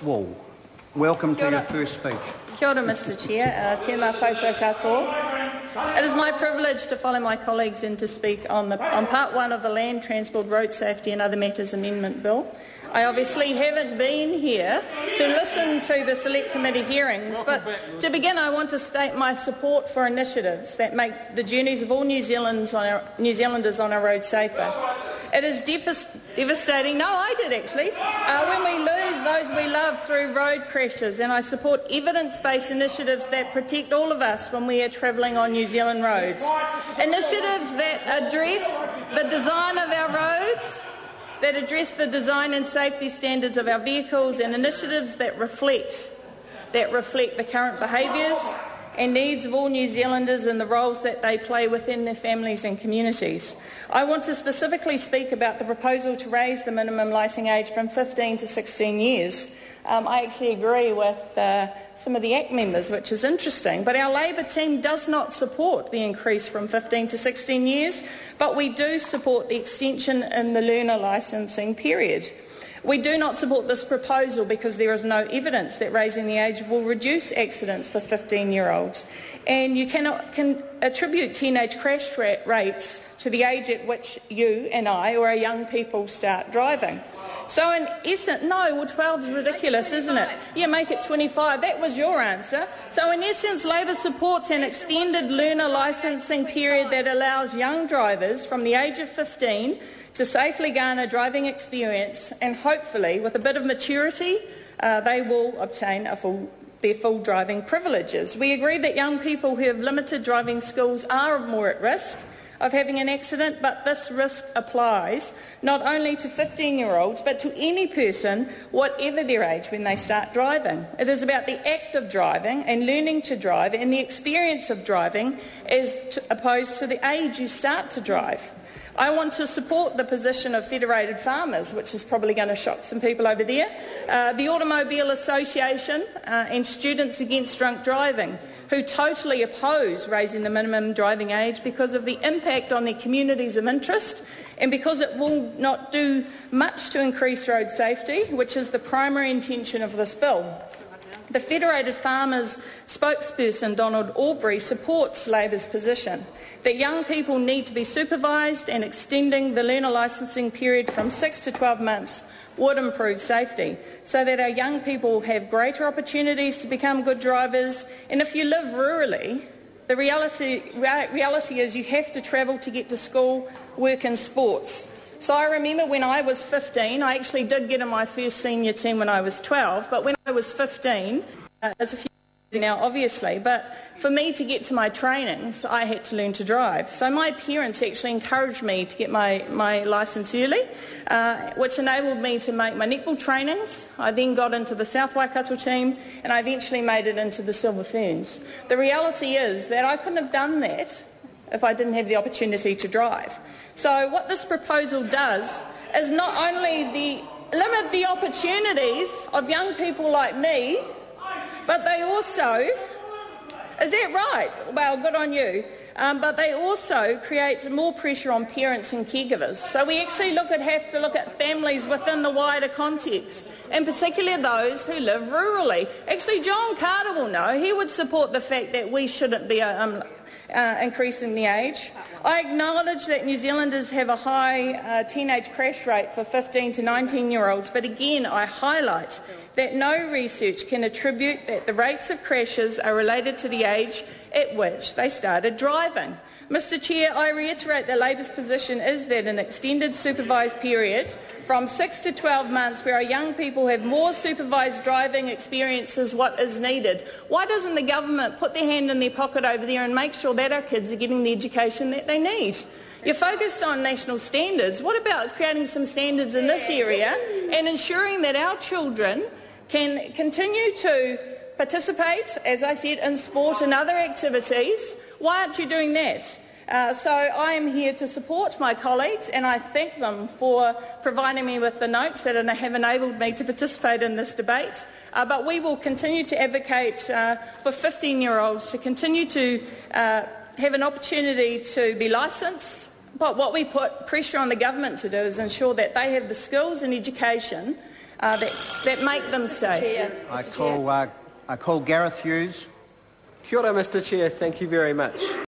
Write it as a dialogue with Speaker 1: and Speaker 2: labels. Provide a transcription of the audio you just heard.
Speaker 1: Wall, welcome to your first speech.
Speaker 2: Kia ora, Mr Chair. Tēnā koutou katoa. It is my privilege to follow my colleagues and to speak on Part 1 of the Land, Transport, Road Safety and Other Matters Amendment Bill. I obviously haven't been here to listen to the Select Committee hearings, but to begin I want to state my support for initiatives that make the journeys of all New Zealanders on our roads safer. It is devastating, no I did actually, when we lose those we love through road crashes, and I support evidence-based initiatives that protect all of us when we are travelling on New Zealand roads. Initiatives that address the design of our roads, that address the design and safety standards of our vehicles, and initiatives that reflect the current behaviours and needs of all New Zealanders and the roles that they play within their families and communities. I want to specifically speak about the proposal to raise the minimum licensing age from 15 to 16 years. I actually agree with some of the ACT members, which is interesting, but our Labor team does not support the increase from 15 to 16 years, but we do support the extension in the learner licensing period. We do not support this proposal because there is no evidence that raising the age will reduce accidents for 15-year-olds. And you cannot attribute teenage crash rates to the age at which you and I or our young people start driving. So in essence, no, well 12 is ridiculous, isn't it? Yeah, make it 25. That was your answer. So in essence, Labor supports an extended learner licensing period that allows young drivers from the age of 15 to safely garner driving experience, and hopefully, with a bit of maturity, they will obtain their full driving privileges. We agree that young people who have limited driving skills are more at risk of having an accident, but this risk applies not only to 15-year-olds but to any person, whatever their age, when they start driving. It is about the act of driving and learning to drive and the experience of driving as opposed to the age you start to drive. I want to support the position of Federated Farmers, which is probably going to shock some people over there, the Automobile Association and Students Against Drunk Driving, who totally oppose raising the minimum driving age because of the impact on their communities of interest and because it will not do much to increase road safety, which is the primary intention of this bill. The Federated Farmers spokesperson, Donald Aubrey, supports Labor's position that young people need to be supervised, and extending the learner licensing period from 6 to 12 months would improve safety so that our young people have greater opportunities to become good drivers. And if you live rurally, the reality is you have to travel to get to school, work and sports. So I remember when I was 15, I actually did get in my first senior team when I was 12, but when I was 15, as a few years now obviously, but for me to get to my trainings, I had to learn to drive. So my parents actually encouraged me to get my licence early, which enabled me to make my netball trainings. I then got into the South Waikato team, and I eventually made it into the Silver Ferns. The reality is that I couldn't have done that if I didn't have the opportunity to drive. So what this proposal does is not only limit the opportunities of young people like me, but they also, is that right? Well, good on you. But they also create more pressure on parents and caregivers. So we actually have to look at families within the wider context, and particularly those who live rurally. Actually, John Carter will know. He would support the fact that we shouldn't be increasing the age. I acknowledge that New Zealanders have a high teenage crash rate for 15 to 19-year-olds, but again I highlight that no research can attribute that the rates of crashes are related to the age at which they started driving. Mr Chair, I reiterate that Labor's position is that an extended supervised period from 6 to 12 months where our young people have more supervised driving experience is what is needed. Why doesn't the government put their hand in their pocket over there and make sure that our kids are getting the education that they need? You're focused on national standards. What about creating some standards in this area and ensuring that our children can continue to participate, as I said, in sport and other activities? Why aren't you doing that? So I am here to support my colleagues, and I thank them for providing me with the notes that have enabled me to participate in this debate. But we will continue to advocate for 15-year-olds to continue to have an opportunity to be licensed. But what we put pressure on the government to do is ensure that they have the skills and education that make them safe.
Speaker 1: I call Gareth Hughes.
Speaker 3: Kia ora, Mr Chair. Thank you very much.